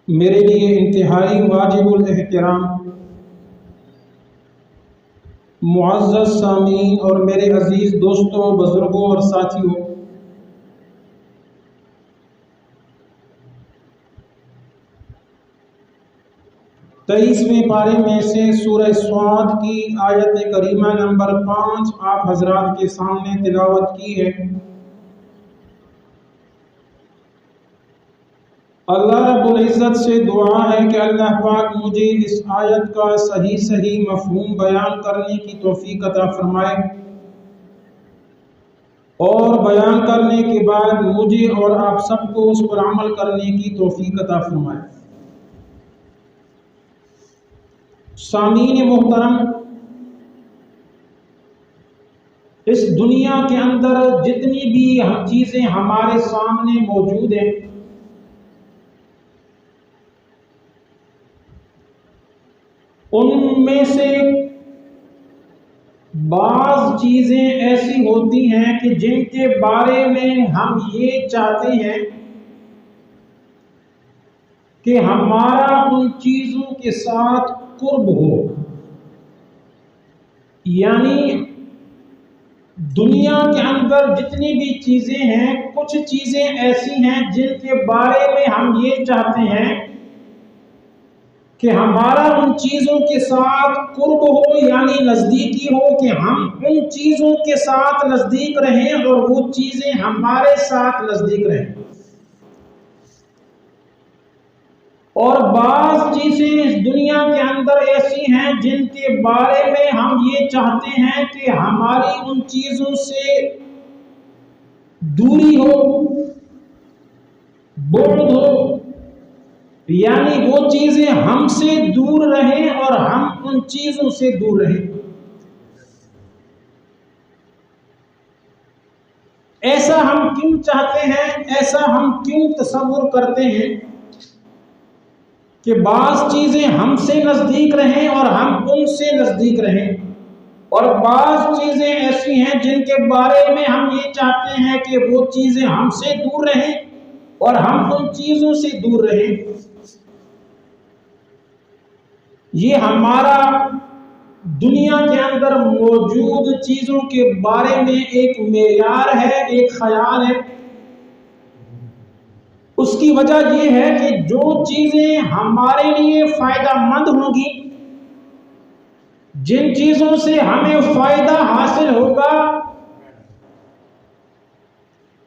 میرے لیے انتہائی واجب الاحترام معزز سامعین اور میرے عزیز دوستوں، بزرگوں اور ساتھیوں، تیئیسویں پارے میں سے سورہ صاد کی آیت کریمہ نمبر 5 آپ حضرات کے سامنے تلاوت کی ہے۔ اللہ رب العزت سے دعا ہے کہ اللہ پاک مجھے اس آیت کا صحیح مفہوم بیان کرنے کی توفیق عطا فرمائے، اور بیان کرنے کے بعد مجھے اور آپ سب کو اس پر عمل کرنے کی توفیق عطا فرمائے۔ سامعین محترم، اس دنیا کے اندر جتنی بھی چیزیں ہمارے سامنے موجود ہیں، ان میں سے بعض چیزیں ایسی ہوتی ہیں کہ جن کے بارے میں ہم یہ چاہتے ہیں کہ ہمارا ان چیزوں کے ساتھ قرب ہو، یعنی دنیا کے اندر جتنی بھی چیزیں ہیں، کچھ چیزیں ایسی ہیں جن کے بارے میں ہم یہ چاہتے ہیں کہ ہمارا ان چیزوں کے ساتھ قرب ہو، یعنی نزدیکی ہو، کہ ہم ان چیزوں کے ساتھ نزدیک رہیں اور وہ چیزیں ہمارے ساتھ نزدیک رہیں۔ اور بعض چیزیں اس دنیا کے اندر ایسی ہیں جن کے بارے میں ہم یہ چاہتے ہیں کہ ہماری ان چیزوں سے دوری ہو، بعد ہو، یعنی وہ چیزیں ہم سے دور رہیں اور ہم ان چیزوں سے دور رہیں۔ ایسا ہم کیوں چاہتے ہیں، ایسا ہم کیوں تصور کرتے ہیں کہ بعض چیزیں ہم سے نزدیک رہیں اور ہم ان سے نزدیک رہیں، اور بعض چیزیں ایسی ہیں جن کے بارے میں ہم یہ چاہتے ہیں کہ وہ چیزیں ہم سے دور رہیں اور ہم ان چیزوں سے دور رہیں۔ یہ ہمارا دنیا کے اندر موجود چیزوں کے بارے میں ایک معیار ہے، ایک خیال ہے۔ اس کی وجہ یہ ہے کہ جو چیزیں ہمارے لیے فائدہ مند ہوں گی، جن چیزوں سے ہمیں فائدہ حاصل ہوگا،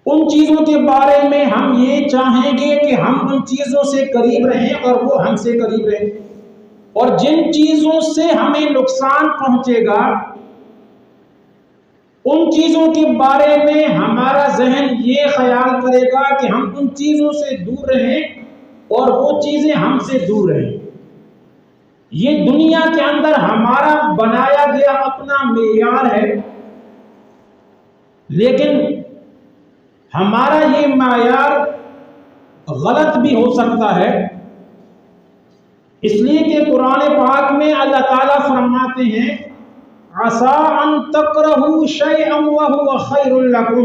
ان چیزوں کے بارے میں ہم یہ چاہیں گے کہ ہم ان چیزوں سے قریب رہیں اور وہ ہم سے قریب رہیں، اور جن چیزوں سے ہمیں نقصان پہنچے گا، ان چیزوں کے بارے میں ہمارا ذہن یہ خیال کرے گا کہ ہم ان چیزوں سے دور رہیں اور وہ چیزیں ہم سے دور رہیں۔ یہ دنیا کے اندر ہمارا بنایا گیا اپنا معیار ہے، لیکن ہمارا یہ معیار غلط بھی ہو سکتا ہے، اس لیے کہ قرآن پاک میں اللہ تعالیٰ فرماتے ہیں عَسَىٰ أَن تَكْرَهُوا شَيْئًا وَهُوَ خَيْرٌ لَكُمْ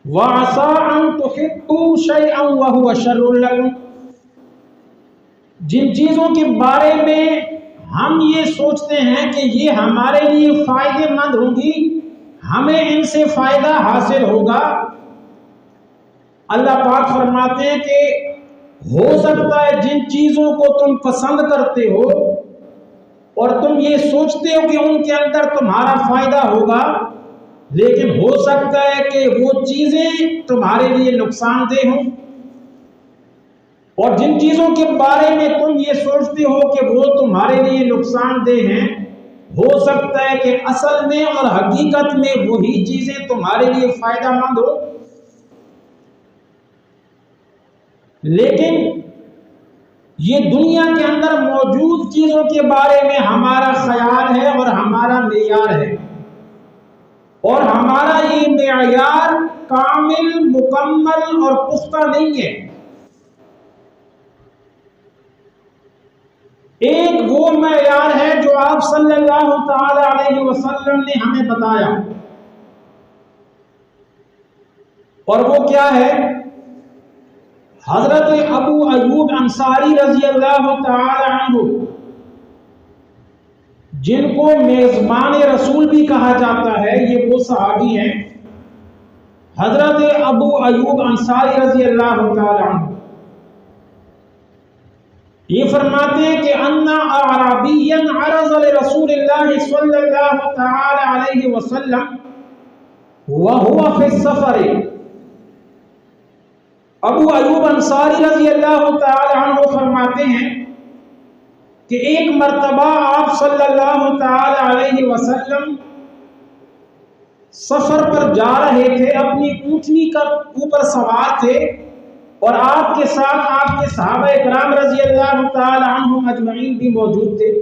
وَعَسَىٰ أَن تُحِبُّوا شَيْئًا وَهُوَ شَرٌّ لَكُمْ۔ جن چیزوں کے بارے میں ہم یہ سوچتے ہیں کہ یہ ہمارے لیے فائدے مند ہوں گی، ہمیں ان سے فائدہ حاصل ہوگا، اللہ پاک فرماتے ہیں کہ ہو سکتا ہے جن چیزوں کو تم پسند کرتے ہو اور تم یہ سوچتے ہو کہ ان کے اندر تمہارا فائدہ ہوگا، لیکن ہو سکتا ہے کہ وہ چیزیں تمہارے لیے نقصان دہ ہوں، اور جن چیزوں کے بارے میں تم یہ سوچتے ہو کہ وہ تمہارے لیے نقصان دہ ہیں، ہو سکتا ہے کہ اصل میں اور حقیقت میں وہی چیزیں تمہارے لیے فائدہ مند ہو۔ لیکن یہ دنیا کے اندر موجود چیزوں کے بارے میں ہمارا خیال ہے اور ہمارا معیار ہے، اور ہمارا یہ معیار کامل، مکمل اور پختہ نہیں ہے۔ ایک وہ معیار ہے جو آپ صلی اللہ تعالی علیہ وسلم نے ہمیں بتایا، اور وہ کیا ہے؟ حضرت ابو ایوب انصاری رضی اللہ تعالی عنہ، جن کو میزبان رسول بھی کہا جاتا ہے، یہ وہ صحابی ہیں حضرت ابو ایوب انصاری رضی اللہ تعالی عنہ۔ یہ فرماتے ہیں کہ ان اعرابیا عرض لرسول اللہ صلی اللہ تعالی علیہ وسلم وهو فی السفر۔ ابو ایوب انصاری رضی اللہ تعالی عنہ فرماتے ہیں کہ ایک مرتبہ آپ صلی اللہ تعالی علیہ وسلم سفر پر جا رہے تھے، اپنی اونٹنی کا اوپر سوار تھے، اور آپ کے ساتھ آپ کے صحابہ کرام رضی اللہ تعالی عنہم اجمعین بھی موجود تھے۔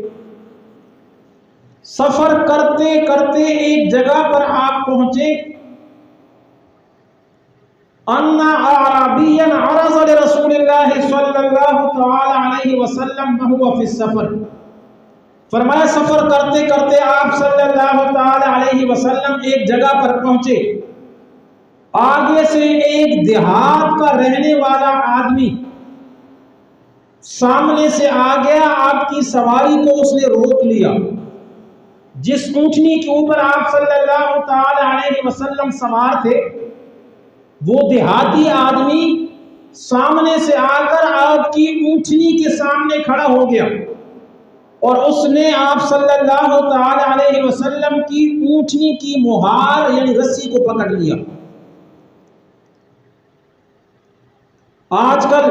سفر کرتے کرتے ایک جگہ پر آپ پہنچے، ان اعرابیا عرض لرسول اللہ صلی اللہ تعالی علیہ وسلم وهو فی السفر۔ فرمایا سفر کرتے کرتے آپ صلی اللہ تعالی علیہ وسلم ایک جگہ پر پہنچے، آگے سے ایک دیہات کا رہنے والا آدمی سامنے سے آ گیا، آپ کی سواری کو اس نے روک لیا۔ جس اونٹنی کے اوپر آپ صلی اللہ تعالی علیہ وسلم سوار تھے، وہ دیہاتی آدمی سامنے سے آ کر آپ کی اونٹنی کے سامنے کھڑا ہو گیا، اور اس نے آپ صلی اللہ تعالی علیہ وسلم کی اونٹنی کی مہار یعنی رسی کو پکڑ لیا۔ آج کل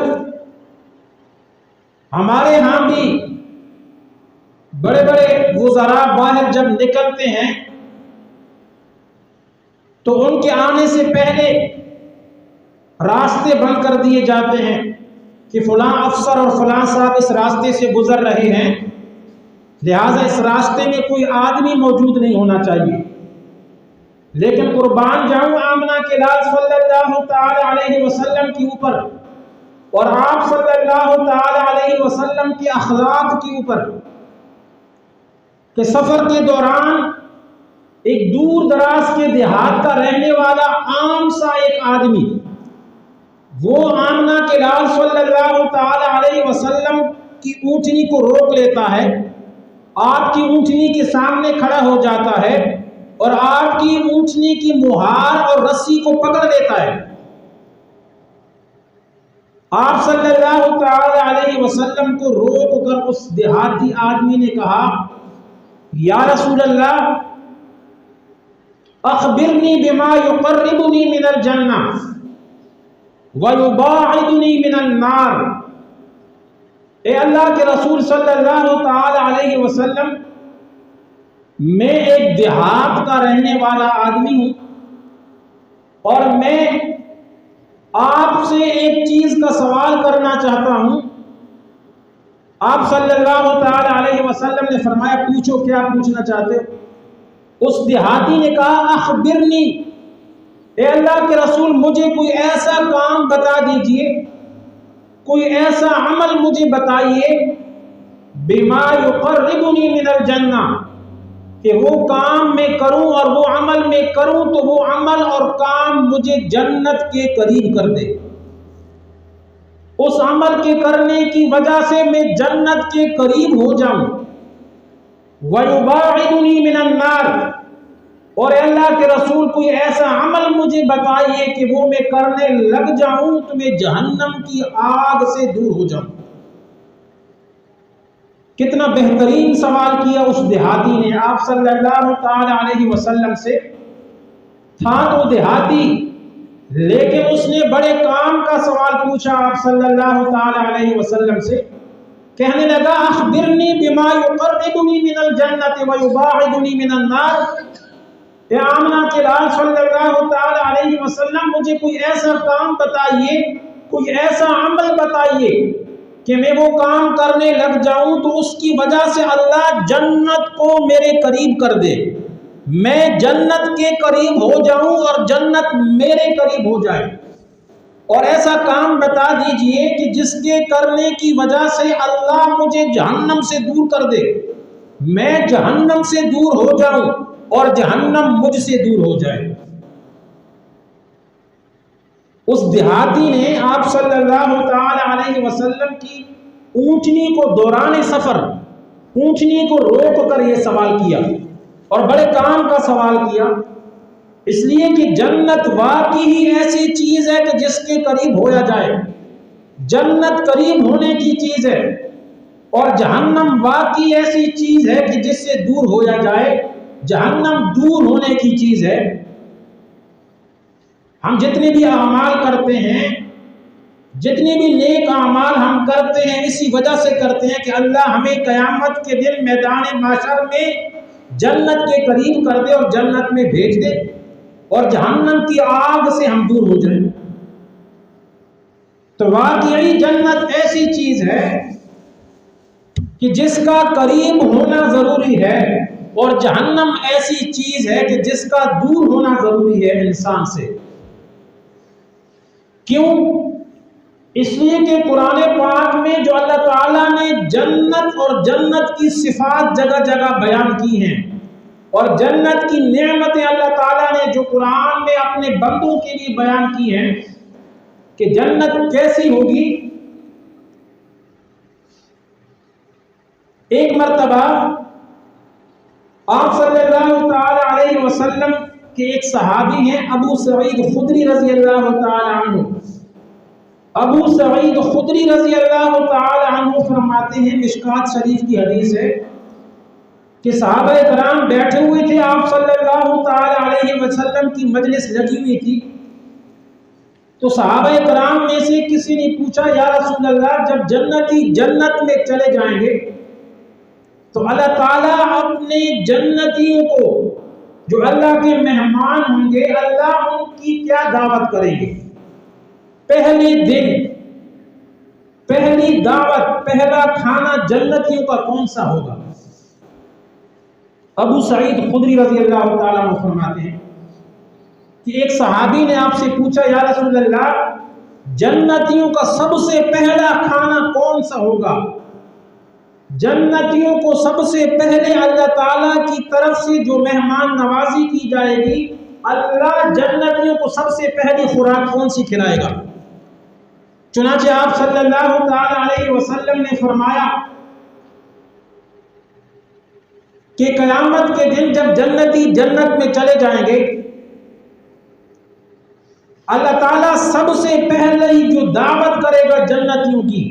ہمارے ہاں بھی بڑے بڑے وزراء باہر جب نکلتے ہیں تو ان کے آنے سے پہلے راستے بند کر دیے جاتے ہیں کہ فلاں افسر اور فلاں صاحب اس راستے سے گزر رہے ہیں، لہٰذا اس راستے میں کوئی آدمی موجود نہیں ہونا چاہیے۔ لیکن قربان جاؤں آمنہ کے لال صلی اللہ تعالی علیہ وسلم کے اوپر اور آپ صلی اللہ تعالی علیہ وسلم کے اخلاق کے اوپر کہ سفر کے دوران ایک دور دراز کے دیہات کا رہنے والا عام سا ایک آدمی، وہ آمنہ کے لال صلی اللہ تعالی علیہ وسلم کی اونٹنی کو روک لیتا ہے، آپ کی اونٹنی کے سامنے کھڑا ہو جاتا ہے اور آپ کی اونٹنی کی مہار اور رسی کو پکڑ لیتا ہے۔ آپ صلی اللہ تعالی علیہ وسلم کو روک کر اس دیہاتی آدمی نے کہا، یا رسول اللہ اخبرنی بما یقربنی من الجنہ ویباعدنی من النار۔ اے اللہ کے رسول صلی اللہ تعالی علیہ وسلم، میں ایک دیہات کا رہنے والا آدمی ہوں، اور میں آپ سے ایک چیز کا سوال کرنا چاہتا ہوں۔ آپ صلی اللہ تعالی علیہ وسلم نے فرمایا پوچھو، کیا پوچھنا چاہتے ہو؟ اس دیہاتی نے کہا اخبرنی، اے اللہ کے رسول مجھے کوئی ایسا کام بتا دیجئے، کوئی ایسا عمل مجھے بتائیے، بما یقربنی من الجنہ، کہ وہ کام میں کروں اور وہ عمل میں کروں تو وہ عمل اور کام مجھے جنت کے قریب کر دے، اس عمل کے کرنے کی وجہ سے میں جنت کے قریب ہو جاؤں۔ وَيُبَاعِدُنِي مِنَ النَّارِ، اور اللہ کے رسول کوئی ایسا عمل مجھے بتائیے کہ وہ میں کرنے لگ جاؤں تو میں جہنم کی آگ سے دور ہو جاؤں۔ کتنا بہترین سوال کیا اس دیہاتی نے آپ صلی اللہ تعالی علیہ وسلم سے۔ تھا تو دیہاتی، لیکن اس نے بڑے کام کا سوال پوچھا آپ صلی اللہ تعالی علیہ وسلم سے۔ کہنے لگا اخبرنی بما یقربنی من الجنۃ ویباعدنی من النار، اے آمنہ کے لال صلی اللہ تعالی علیہ وسلم مجھے کوئی ایسا کام بتائیے، کوئی ایسا عمل بتائیے کہ میں وہ کام کرنے لگ جاؤں تو اس کی وجہ سے اللہ جنت کو میرے قریب کر دے، میں جنت کے قریب ہو جاؤں اور جنت میرے قریب ہو جائے، اور ایسا کام بتا دیجئے کہ جس کے کرنے کی وجہ سے اللہ مجھے جہنم سے دور کر دے، میں جہنم سے دور ہو جاؤں اور جہنم مجھ سے دور ہو جائے۔ اس دیہاتی نے آپ صلی اللہ تعالی علیہ وسلم کی اونٹنی کو دوران سفر اونٹنی کو روک کر یہ سوال کیا، اور بڑے کام کا سوال کیا، اس لیے کہ جنت واقعی ہی ایسی چیز ہے کہ جس کے قریب ہویا جائے، جنت قریب ہونے کی چیز ہے، اور جہنم واقعی ایسی چیز ہے کہ جس سے دور ہویا جائے، جہنم دور ہونے کی چیز ہے۔ ہم جتنے بھی اعمال کرتے ہیں، جتنے بھی نیک اعمال ہم کرتے ہیں، اسی وجہ سے کرتے ہیں کہ اللہ ہمیں قیامت کے دن میدان محشر میں جنت کے قریب کر دے اور جنت میں بھیج دے، اور جہنم کی آگ سے ہم دور ہو جائیں۔ تو واقعی جنت ایسی چیز ہے کہ جس کا قریب ہونا ضروری ہے، اور جہنم ایسی چیز ہے کہ جس کا دور ہونا ضروری ہے انسان سے۔ کیوں؟ اس لیے کہ قرآن پاک میں جو اللہ تعالیٰ نے جنت اور جنت کی صفات جگہ جگہ بیان کی ہیں، اور جنت کی نعمتیں اللہ تعالیٰ نے جو قرآن میں اپنے بندوں کے لیے بیان کی ہیں کہ جنت کیسی ہوگی۔ ایک مرتبہ آپ صلی اللہ تعالی علیہ وسلم کے ایک صحابی ہیں ابو سعید خدری رضی اللہ تعالی عنہ۔ ابو سعید خدری رضی اللہ تعالی عنہ فرماتے ہیں، مشکات شریف کی حدیث ہے کہ صحابہ کرام بیٹھے ہوئے تھے، آپ صلی اللہ تعالی علیہ وسلم کی مجلس لگی ہوئی تھی، تو صحابہ کرام میں سے کسی نے پوچھا، یا رسول اللہ، جب جنتی جنت میں چلے جائیں گے تو اللہ تعالیٰ اپنے جنتیوں کو جو اللہ کے مہمان ہوں گے، اللہ ان کی کیا دعوت کریں گے؟ پہلے دن، پہلی دعوت، پہلا کھانا جنتیوں کا کون سا ہوگا؟ ابو سعید خدری رضی اللہ تعالیٰ عنہ فرماتے ہیں کہ ایک صحابی نے آپ سے پوچھا، یا رسول اللہ، جنتیوں کا سب سے پہلا کھانا کون سا ہوگا؟ جنتیوں کو سب سے پہلے اللہ تعالیٰ کی طرف سے جو مہمان نوازی کی جائے گی، اللہ جنتیوں کو سب سے پہلی خوراک کون سی کھلائے گا؟ چنانچہ آپ صلی اللہ تعالی علیہ وسلم نے فرمایا کہ قیامت کے دن جب جنتی جنت میں چلے جائیں گے، اللہ تعالیٰ سب سے پہلے ہی جو دعوت کرے گا جنتیوں کی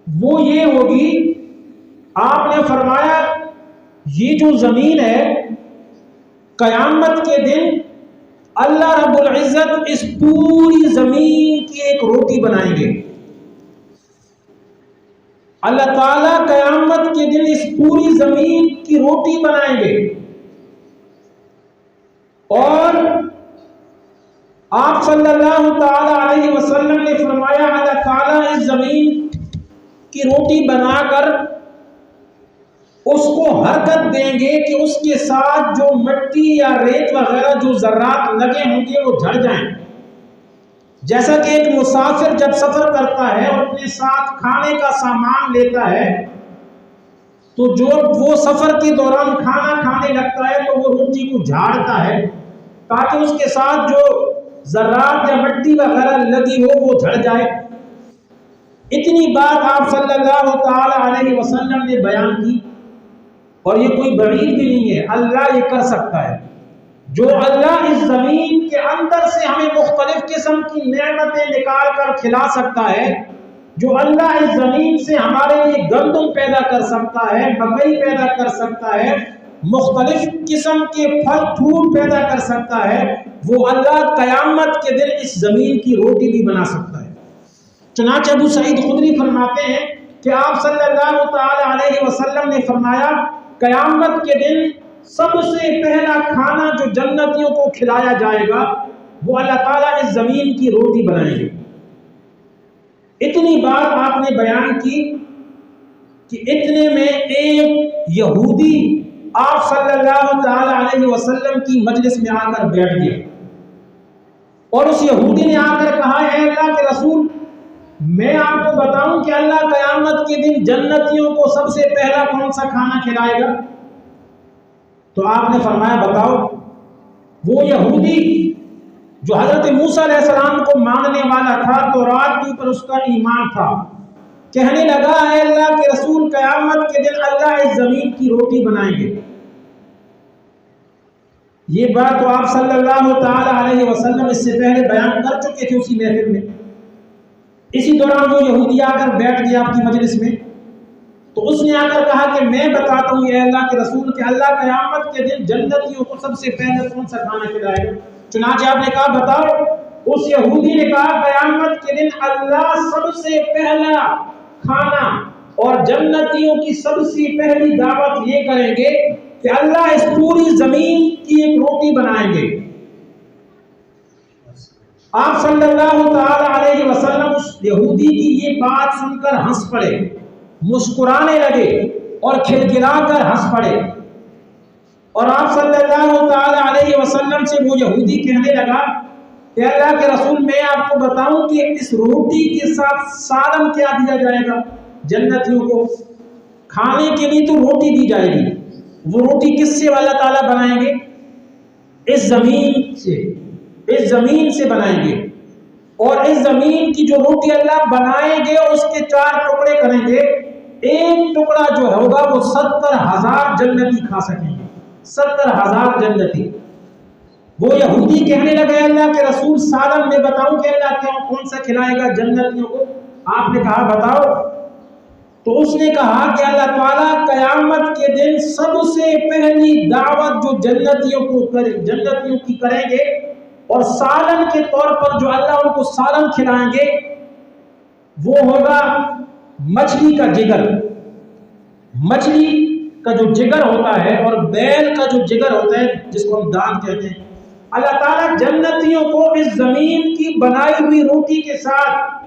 وہ یہ ہوگی، آپ نے فرمایا یہ جو زمین ہے، قیامت کے دن اللہ رب العزت اس پوری زمین کی ایک روٹی بنائیں گے۔ اللہ تعالیٰ قیامت کے دن اس پوری زمین کی روٹی بنائیں گے، اور آپ صلی اللہ تعالی علیہ وسلم نے فرمایا اللہ تعالیٰ اس زمین کی روٹی بنا کر اس کو حرکت دیں گے کہ اس کے ساتھ جو مٹی یا ریت وغیرہ جو ذرات لگے ہوں گے وہ جھڑ جائیں۔ جیسا کہ ایک مسافر جب سفر کرتا ہے اور اپنے ساتھ کھانے کا سامان لیتا ہے تو جو وہ سفر کے دوران کھانا کھانے لگتا ہے تو وہ روٹی کو جھاڑتا ہے تاکہ اس کے ساتھ جو ذرات یا مٹی وغیرہ لگی ہو وہ جھڑ جائے۔ اتنی بات آپ صلی اللہ تعالی علیہ وسلم نے بیان کی، اور یہ کوئی بعید بھی نہیں ہے، اللہ یہ کر سکتا ہے۔ جو اللہ اس زمین کے اندر سے ہمیں مختلف قسم کی نعمتیں نکال کر کھلا سکتا ہے، جو اللہ اس زمین سے ہمارے لیے گندم پیدا کر سکتا ہے، مکئی پیدا کر سکتا ہے، مختلف قسم کے پھل پھول پیدا کر سکتا ہے، وہ اللہ قیامت کے دن اس زمین کی روٹی بھی بنا سکتا ہے۔ چنانچہ ابو سعید خدری فرماتے ہیں کہ آپ صلی اللہ تعالی علیہ وسلم نے فرمایا قیامت کے دن سب سے پہلا کھانا جو جنتیوں کو کھلایا جائے گا وہ اللہ تعالیٰ اس زمین کی روٹی بنائیں گے۔ اتنی بات آپ نے بیان کی کہ اتنے میں ایک یہودی آپ صلی اللہ تعالی علیہ وسلم کی مجلس میں آ کر بیٹھ گیا، اور اس یہودی نے آ کر کہا، اے اللہ کے رسول، میں آپ کو بتاؤں کہ اللہ قیامت کے دن جنتیوں کو سب سے پہلا کون سا کھانا کھلائے گا؟ تو آپ نے فرمایا بتاؤ۔ وہ یہودی جو حضرت موسیٰ علیہ السلام کو ماننے والا تھا، تورات کے اوپر اس کا ایمان تھا، کہنے لگا اے اللہ کے رسول قیامت کے دن اللہ اس زمین کی روٹی بنائیں گے۔ یہ بات تو آپ صلی اللہ تعالی علیہ وسلم اس سے پہلے بیان کر چکے تھے اسی محفل میں۔ اسی دوران وہ یہودی آ کر بیٹھ گیا آپ کی مجلس میں، تو اس نے آ کر کہا کہ میں بتاتا ہوں اے اللہ کے رسول کہ اللہ قیامت کے دن جنتیوں کو سب سے پہلے کون سا کھانا کھلائے گا؟ چنانچہ آپ نے کہا بتاؤ۔ اس یہودی نے کہا قیامت کے دن اللہ سب سے پہلا کھانا اور جنتیوں کی سب سے پہلی دعوت یہ کریں گے کہ اللہ اس پوری زمین کی ایک روٹی بنائیں گے۔ آپ صلی اللہ تعالی علیہ وسلم اس یہودی کی یہ بات سن کر ہنس پڑے، مسکرانے لگے اور کھلکھلا کر ہنس پڑے، اور آپ صلی اللہ تعالی علیہ وسلم سے وہ یہودی کہنے لگا کہ اللہ کے رسول میں آپ کو بتاؤں کہ اس روٹی کے ساتھ سالن کیا دیا جائے گا جنتیوں کو؟ کھانے کے لیے تو روٹی دی جائے گی، وہ روٹی کس سے اللہ تعالیٰ بنائیں گے؟ اس زمین سے، اس زمین سے بنائیں گے، اور اس زمین کی جو روٹی اللہ بنائیں گے اس کے 4 ٹکڑے کریں گے، ایک ٹکڑا جو ہوگا وہ 70,000 جنتی کھا سکیں گے، 70,000 جنتی۔ وہ یہودی کہنے لگے اللہ کے رسول سالن میں بتاؤں کہ اللہ کون سا کھلائے گا جنتیوں کو؟ آپ نے کہا بتاؤ۔ تو اس نے کہا کہ اللہ تعالیٰ قیامت کے دن سب سے پہلی دعوت جو جنتیوں کی کریں گے، اور سالن کے طور پر جو اللہ ان کو سالن کھلائیں گے وہ ہوگا مچھلی کا جگر۔ مچھلی کا جو جگر ہوتا ہے اور بیل کا جو جگر ہوتا ہے جس کو ہم دانت کہتے ہیں، اللہ تعالیٰ جنتیوں کو اس زمین کی بنائی ہوئی روٹی کے ساتھ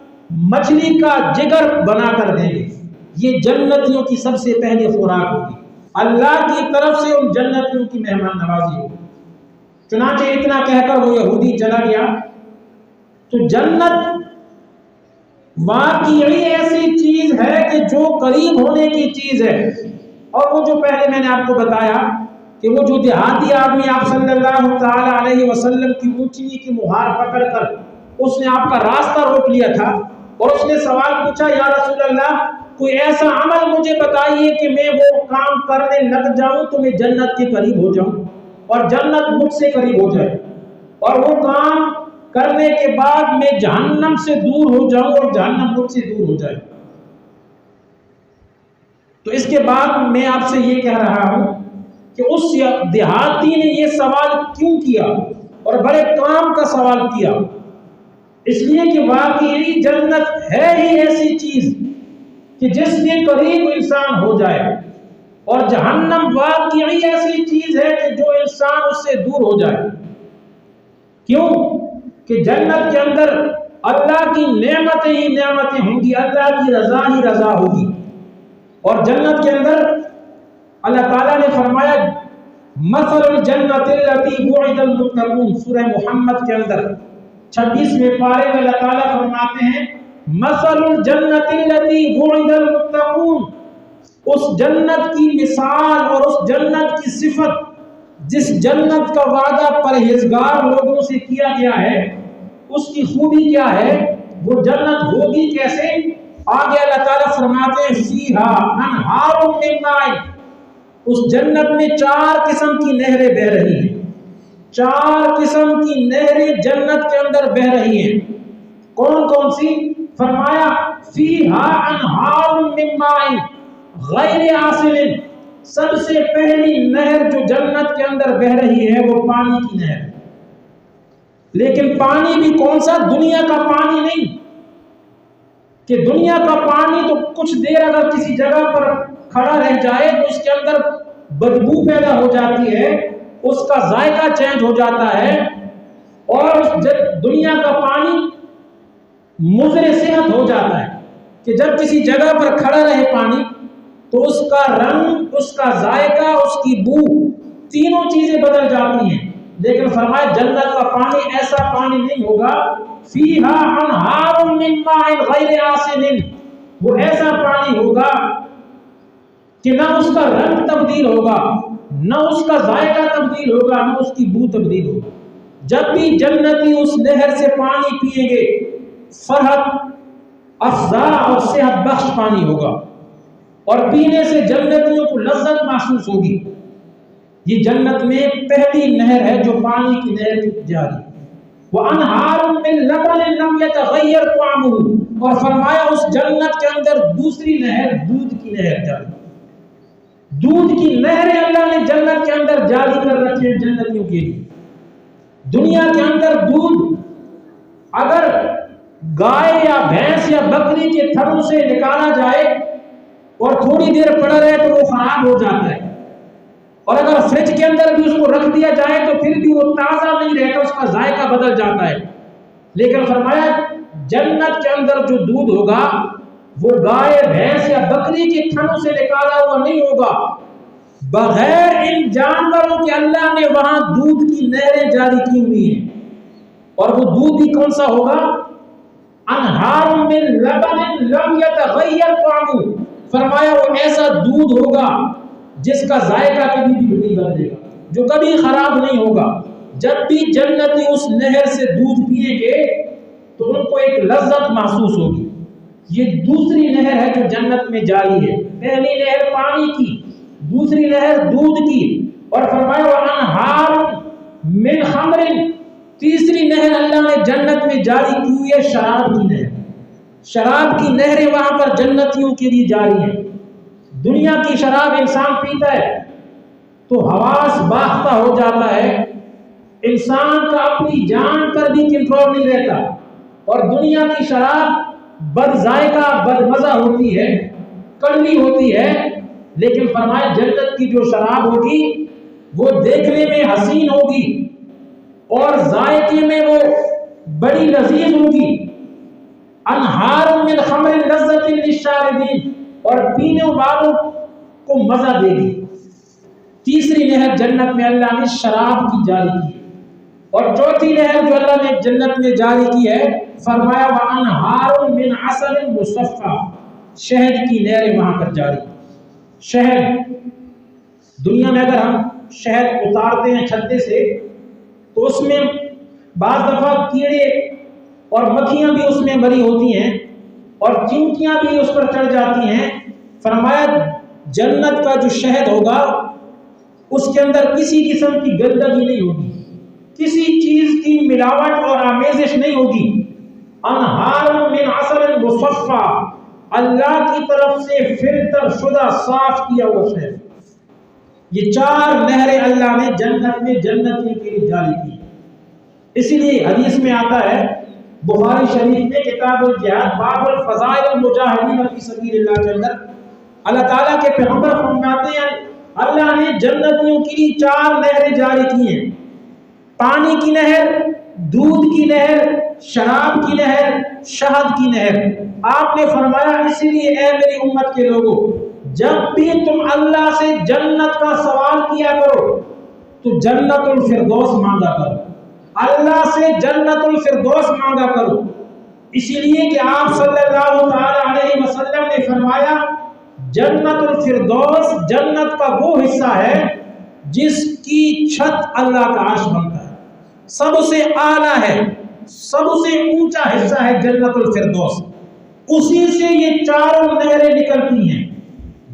مچھلی کا جگر بنا کر دیں گے۔ یہ جنتیوں کی سب سے پہلی خوراک ہوگی، اللہ کی طرف سے ان جنتیوں کی مہمان نوازی ہوگی۔ چنانچہ اتنا کہہ کر وہ یہودی چلا گیا۔ تو جنت واقعی ایسی چیز ہے کہ جو قریب ہونے کی چیز ہے، اور وہ جو پہلے میں نے آپ کو بتایا کہ وہ جو دیہاتی آدمی آپ صلی اللہ تعالی علیہ وسلم کی اونچی کی مہار پکڑ کر اس نے آپ کا راستہ روک لیا تھا، اور اس نے سوال پوچھا یا رسول اللہ کوئی ایسا عمل مجھے بتائیے کہ میں وہ کام کرنے لگ جاؤں تو میں جنت کے قریب ہو جاؤں اور جنت مجھ سے قریب ہو جائے، اور وہ کام کرنے کے بعد میں جہنم سے دور ہو جاؤں اور جہنم مجھ سے دور ہو جائے۔ تو اس کے بعد میں آپ سے یہ کہہ رہا ہوں کہ اس دیہاتی نے یہ سوال کیوں کیا اور بڑے کام کا سوال کیا؟ اس لیے کہ واقعی جنت ہے ہی ایسی چیز کہ جس کے قریب انسان ہو جائے، اور جہنم واقعی ایسی چیز ہے کہ جو انسان اس سے دور ہو جائے۔ کیوں کہ جنت کے اندر اللہ کی نعمتیں ہی نعمتیں ہوں گی، اللہ کی رضا ہی رضا ہوگی، اور جنت کے اندر اللہ تعالیٰ نے فرمایا مثل الجنت التی وعد المتقون، سورہ محمد کے اندر 26ویں پارے میں اللہ تعالیٰ فرماتے ہیں مثل الجنت التی وعد المتقون، اس جنت کی مثال اور اس جنت کی صفت جس جنت کا وعدہ پرہیزگار لوگوں سے کیا گیا ہے، اس کی خوبی کیا ہے، وہ جنت ہوگی کیسے؟ آگے اللہ تعالیٰ فرماتے ہیں فیہا انہار من ماء، اس جنت میں 4 قسم کی نہریں بہ رہی ہیں، 4 قسم کی نہریں جنت کے اندر بہ رہی ہیں۔ کون کون سی؟ فرمایا فیہا انہار من ماء غیر آسن، سب سے پہلی نہر جو جنت کے اندر بہ رہی ہے وہ پانی کی نہر، لیکن پانی بھی کون سا؟ دنیا کا پانی نہیں، کہ دنیا کا پانی تو کچھ دیر اگر کسی جگہ پر کھڑا رہ جائے تو اس کے اندر بدبو پیدا ہو جاتی ہے، اس کا ذائقہ چینج ہو جاتا ہے، اور اس دنیا کا پانی مضر صحت ہو جاتا ہے کہ جب کسی جگہ پر کھڑا رہے پانی تو اس کا رنگ، اس کا ذائقہ، اس کی بو، تینوں چیزیں بدل جاتی ہیں۔ لیکن فرمایا جنت کا پانی ایسا پانی نہیں ہوگا، فیہا انہار من ماء غیر آسن، وہ ایسا پانی ہوگا کہ نہ اس کا رنگ تبدیل ہوگا، نہ اس کا ذائقہ تبدیل ہوگا، نہ اس کی بو تبدیل ہوگا۔ جب بھی جنتی اس نہر سے پانی پیئیں گے فرحت افزا اور صحت بخش پانی ہوگا، اور پینے سے جنتیوں کو لذت محسوس ہوگی۔ یہ جنت میں پہلی نہر ہے جو پانی کی نہر کی جاری۔ وَأَنْهَارٌ مِّن لَبَنٍ لَّمْ يَتَغَيَّرْ طَعْمُهُ، اور فرمایا اس جنت کے اندر دوسری نہر دودھ کی نہر جاری۔ دودھ کی نہریں اللہ نے جنت کے اندر جاری کر رکھی ہیں جنتیوں کے لیے۔ دنیا کے اندر دودھ اگر گائے یا بھینس یا بکری کے تھنوں سے نکالا جائے اور تھوڑی دیر پڑا رہے تو وہ خراب ہو جاتا ہے، اور اگر فریج کے اندر بھی اس کو رکھ دیا جائے تو پھر بھی وہ تازہ نہیں رہتا، اس کا ذائقہ بدل جاتا ہے۔ لیکن فرمایا جنت کے اندر جو دودھ ہوگا وہ گائے بھینس یا بکری کے تھنوں سے نکالا ہوا نہیں ہوگا، بغیر ان جانوروں کے اللہ نے وہاں دودھ کی نہریں جاری کی ہوئی ہیں۔ اور وہ دودھ بھی کون سا ہوگا؟ انہار من لبن لم یتغیر طعمہ، فرمایا وہ ایسا دودھ ہوگا جس کا ذائقہ کبھی بھی نہیں بدلے گا، جو کبھی خراب نہیں ہوگا۔ جب بھی جنتی اس نہر سے دودھ پیئیں گے تو ان کو ایک لذت محسوس ہوگی۔ یہ دوسری نہر ہے جو جنت میں جاری ہے۔ پہلی نہر پانی کی، دوسری نہر دودھ کی، اور فرمایا وَأَنْهَارٌ مِّنْ خَمْرٍ، تیسری نہر اللہ نے جنت میں جاری کی ہوئی ہے شراب کی نہر۔ شراب کی نہریں وہاں پر جنتیوں کے لیے جاری ہیں۔ دنیا کی شراب انسان پیتا ہے تو حواس باختہ ہو جاتا ہے، انسان کا اپنی جان پر بھی کنٹرول نہیں رہتا، اور دنیا کی شراب بد ذائقہ بد مزہ ہوتی ہے، کڑوی ہوتی ہے۔ لیکن فرمایا جنت کی جو شراب ہوگی وہ دیکھنے میں حسین ہوگی اور ذائقے میں وہ بڑی لذیذ ہوگی۔ انہار من خمر لذت للشاربین، اور پینے والوں کو مزہ دے گی۔ تیسری نہر جنت میں اللہ نے شراب کی جاری کی، اور چوتھی نہر جو اللہ نے جنت میں جاری کی ہے فرمایا وَأَنْهَارٌ مِّنْ عَسَلٍ مُّصَفًّى، شہد کی نہریں وہاں پر جاری۔ شہد، دنیا میں اگر ہم شہد اتارتے ہیں چھتے سے تو اس میں بعض دفعہ کیڑے اور مکھیاں بھی اس میں مری ہوتی ہیں اور چینٹیاں بھی اس پر چڑھ جاتی ہیں۔ فرمایا جنت کا جو شہد ہوگا اس کے اندر کسی قسم کی گندگی نہیں ہوگی، کسی چیز کی ملاوٹ اور آمیزش نہیں ہوگی۔ انہار من عسل مصفا، اللہ کی طرف سے فلٹر شدہ صاف کیا ہوا شہد۔ یہ چار نہریں اللہ نے جنت میں جنتی کے لیے جاری کی۔ اسی لیے حدیث میں آتا ہے بخاری شریف میں کتاب الجہاد باب الفضائل المجاہدین فی سبیل اللہ کے اندر اللہ تعالیٰ کے پیغمبر فرماتے ہیں اللہ نے جنتیوں کے لیے چار نہریں جاری کی ہیں، پانی کی نہر، دودھ کی نہر، شراب کی نہر، شہد کی نہر۔ آپ نے فرمایا اسی لیے اے میری امت کے لوگوں، جب بھی تم اللہ سے جنت کا سوال کیا کرو تو جنت الفردوس مانگا کرو، اللہ سے جنت الفردوس مانگا کرو۔ اسی لیے کہ آپ صلی اللہ تعالی علیہ وسلم نے فرمایا جنت الفردوس جنت کا وہ حصہ ہے جس کی چھت اللہ کا عرش بنتا ہے، سب سے اعلیٰ ہے، سب سے اونچا حصہ ہے جنت الفردوس، اسی سے یہ چاروں نہریں نکلتی ہیں۔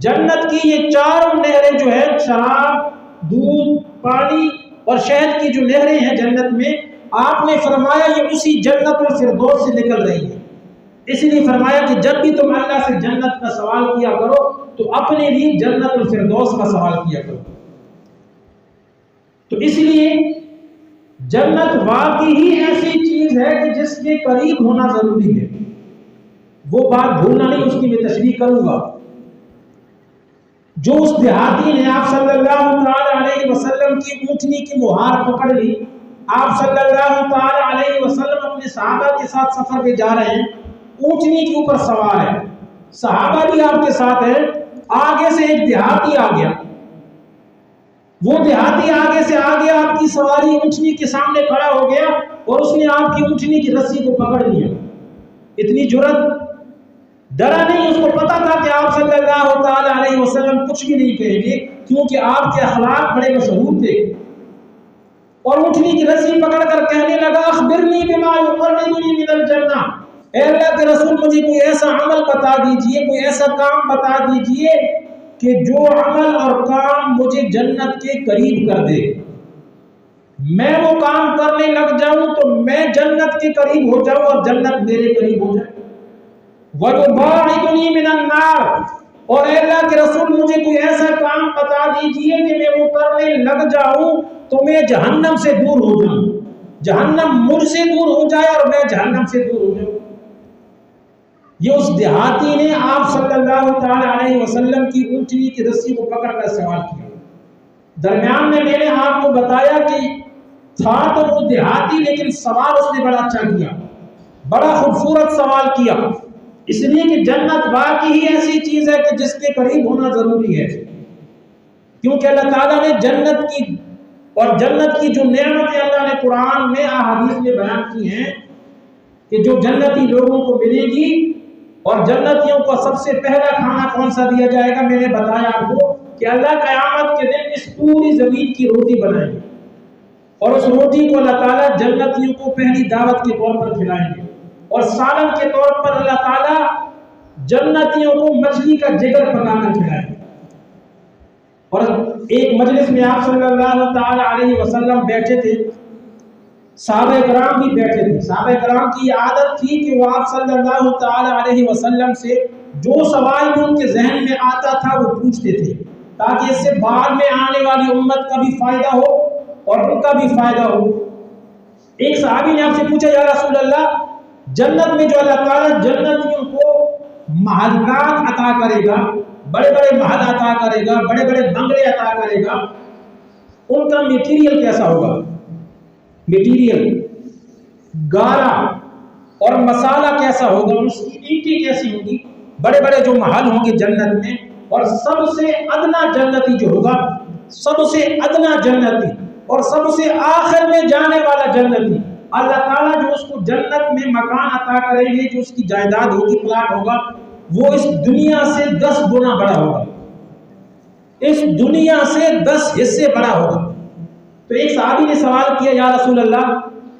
جنت کی یہ چاروں نہریں جو ہے شراب، دودھ، پانی اور شہد کی جو نہریں ہیں جنت میں، آپ نے فرمایا یہ اسی جنت الفردوس سے نکل رہی ہیں۔ اس لیے فرمایا کہ جب بھی تم اللہ سے جنت کا سوال کیا کرو تو اپنے لیے جنت الفردوس کا سوال کیا کرو۔ تو اس لیے جنت واقعی ہی ایسی چیز ہے کہ جس کے قریب ہونا ضروری ہے۔ وہ بات بھولنا نہیں، اس کی میں تشریح کروں گا۔ جو اس دیہاتی نے آپ صلی اللہ تعالی علیہ وسلم کی اونٹنی کی مہار پکڑ لی، آپ صلی اللہ تعالی علیہ وسلم اپنے صحابہ کے ساتھ سفر پہ جا رہے ہیں، اونٹنی کے اوپر سوار ہے، صحابہ بھی آپ کے ساتھ ہیں، آگے سے ایک دیہاتی آ گیا، وہ دیہاتی آگے سے آ گیا، آپ کی سواری اونٹنی کے سامنے کھڑا ہو گیا اور اس نے آپ کی اونٹنی کی رسی کو پکڑ لیا۔ اتنی جرأت، ڈرا نہیں، اس کو پتا تھا کہ آپ صلی اللہ تعالی علیہ وسلم کچھ بھی نہیں کہیں گے کیونکہ آپ کے اخلاق بڑے مشہور تھے، اور اونٹنی کی رسی پکڑ کر کہنے لگا اخبرنی بما یقربنی من الجنہ، اے اللہ کے رسول مجھے کوئی ایسا عمل بتا دیجئے، کوئی ایسا کام بتا دیجئے کہ جو عمل اور کام مجھے جنت کے قریب کر دے، میں وہ کام کرنے لگ جاؤں تو میں جنت کے قریب ہو جاؤں اور جنت میرے قریب ہو جائے۔ وَيُبَاعِدُنِي مِنَ النَّارِ، اور اے اللہ کے رسول مجھے کوئی ایسا کام بتا دیجئے کہ میں وہ کرنے لگ جاؤں تو میں جہنم سے دور ہو جاؤں، جہنم مجھ سے دور ہو جائے اور میں جہنم سے دور ہو جاؤں۔ یہ اس دیہاتی نے آپ صلی اللہ تعالی علیہ وسلم کی اونٹنی کی رسی کو پکڑ کر سوال کیا۔ درمیان میں نے آپ کو بتایا کہ تھا تو وہ دیہاتی، لیکن سوال اس نے بڑا اچھا کیا، بڑا خوبصورت سوال کیا، اس لیے کہ جنت واقعی ہی ایسی چیز ہے کہ جس کے قریب ہونا ضروری ہے، کیونکہ اللہ تعالیٰ نے جنت کی اور جنت کی جو نعمتیں اللہ نے قرآن میں احادیث میں بیان کی ہیں کہ جو جنتی لوگوں کو ملے گی، اور جنتیوں کو سب سے پہلا کھانا کون سا دیا جائے گا، میں نے بتایا آپ کو کہ اللہ قیامت کے دن اس پوری زمین کی روٹی بنائیں گے، اور اس روٹی کو اللہ تعالیٰ جنتیوں کو پہلی دعوت کے طور پر کھلائیں گے، اور سالن کے طور پر اللہ تعالیٰ جنتیوں کو مچھلی کا جگر پکا کر کھلائیں گے۔ اور ایک مجلس میں آپ صلی اللہ تعالی علیہ وسلم بیٹھے تھے، صحابہ کرام بھی بیٹھے تھے۔ صحابہ کرام کی عادت تھی کہ وہ آپ صلی اللہ تعالی علیہ وسلم سے جو سوال بھی ان کے ذہن میں آتا تھا وہ پوچھتے تھے، تاکہ اس سے بعد میں آنے والی امت کا بھی فائدہ ہو اور ان کا بھی فائدہ ہو۔ ایک صحابی نے آپ سے پوچھا یا رسول اللہ، جنت میں جو اللہ تعالیٰ جنتیوں کو محلات عطا کرے گا، بڑے بڑے محل عطا کرے گا، بڑے بڑے بنگلے عطا کرے گا، ان کا میٹیریل کیسا ہوگا؟ میٹیریل گارا اور مسالہ کیسا ہوگا، اس کی اینٹیں کیسی ہوں گی؟ بڑے بڑے جو محل ہوں گے جنت میں، اور سب سے ادنا جنتی جو ہوگا، سب سے ادنا جنتی اور سب سے آخر میں جانے والا جنتی، اللہ تعالیٰ جو اس کو جنت میں مکان عطا کریں گے، جو اس کی جائیداد ہوگی، پلاٹ ہوگا، وہ اس دنیا سے 10 گنا بڑا ہوگا، اس دنیا سے 10 حصے بڑا ہوگا۔ تو ایک صحابی نے سوال کیا یا رسول اللہ،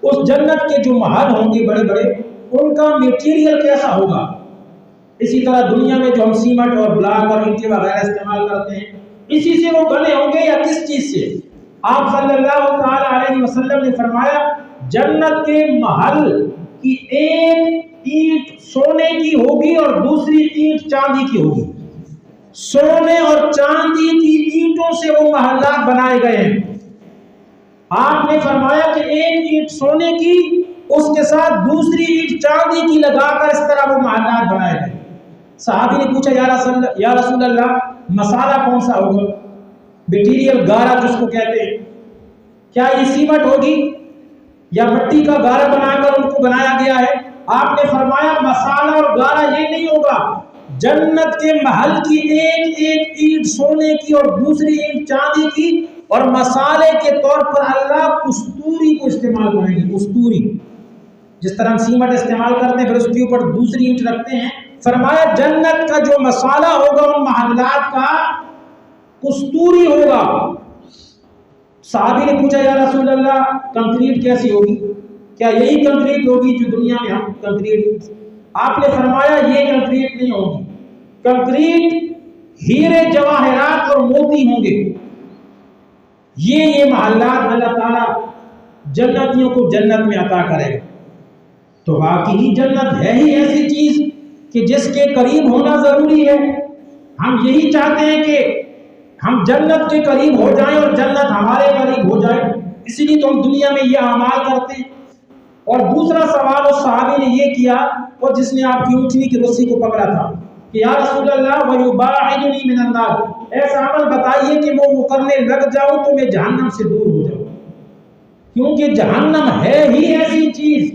اس جنت کے جو محل ہوں گے بڑے بڑے، ان کا میٹیریل کیسا ہوگا؟ اسی طرح دنیا میں جو ہم سیمنٹ اور بلاک اور اینٹیں وغیرہ استعمال کرتے ہیں، اسی سے وہ بنے ہوں گے یا کس چیز سے؟ آپ صلی اللہ تعالی علیہ وسلم نے فرمایا جنت کے محل کی ایک اینٹ سونے کی ہوگی اور دوسری اینٹ چاندی کی ہوگی، سونے اور چاندی کی اینٹوں سے وہ محلات بنائے گئے ہیں۔ آپ نے فرمایا کہ ایک اینٹ سونے کی، اس کے ساتھ دوسری اینٹ چاندی کی لگا کر اس طرح وہ محلات بنائے گئے۔ صحابی نے پوچھا یا رسول اللہ، مسالہ کون سا ہوگا؟ میٹیریل گارا جس کو کہتے ہیں، کیا یہ سیمنٹ ہوگی یا مٹی کا گارا بنا کر ان کو بنایا گیا ہے؟ آپ نے فرمایا مسالہ اور گارا یہ نہیں ہوگا، جنت کے محل کی ایک ایک اینٹ سونے کی اور دوسری اینٹ چاندی کی، اور مسالے کے طور پر اللہ کستوری کو استعمال کریں گے۔ کستوری جس طرح ہم سیمنٹ استعمال کرتے ہیں پھر اس کے اوپر دوسری اینٹ رکھتے ہیں، فرمایا جنت کا جو مسالہ ہوگا ان محلات کا کستوری ہوگا۔ صحابی نے پوچھا یا رسول اللہ، کنکریٹ کیسی ہوگی؟ کیا یہی کنکریٹ ہوگی جو دنیا میں ہم کنکریٹ؟ آپ نے فرمایا یہ کنکریٹ نہیں ہوگی، کنکریٹ ہیرے جواہرات اور موتی ہوں گے۔ یہ محلات اللہ تعالیٰ جنتیوں کو جنت میں عطا کرے گا۔ تو واقعی جنت ہے ہی ایسی چیز کہ جس کے قریب ہونا ضروری ہے۔ ہم یہی چاہتے ہیں کہ ہم جنت کے قریب ہو جائیں اور جنت ہمارے قریب ہو جائے، اسی لیے تو ہم دنیا میں یہ اعمال کرتے ہیں۔ اور دوسرا سوال اس صحابی نے یہ کیا، اور جس نے آپ کی اونٹنی کی رسی کو پکڑا تھا، کہ یا رسول اللہ وَيُبَاعِدُنِي مِنَ النَّارِ، ایسا عمل بتائیے کہ میں وہ کرنے لگ جاؤں تو میں جہنم سے دور ہو جاؤں، کیونکہ جہنم ہے ہی ایسی چیز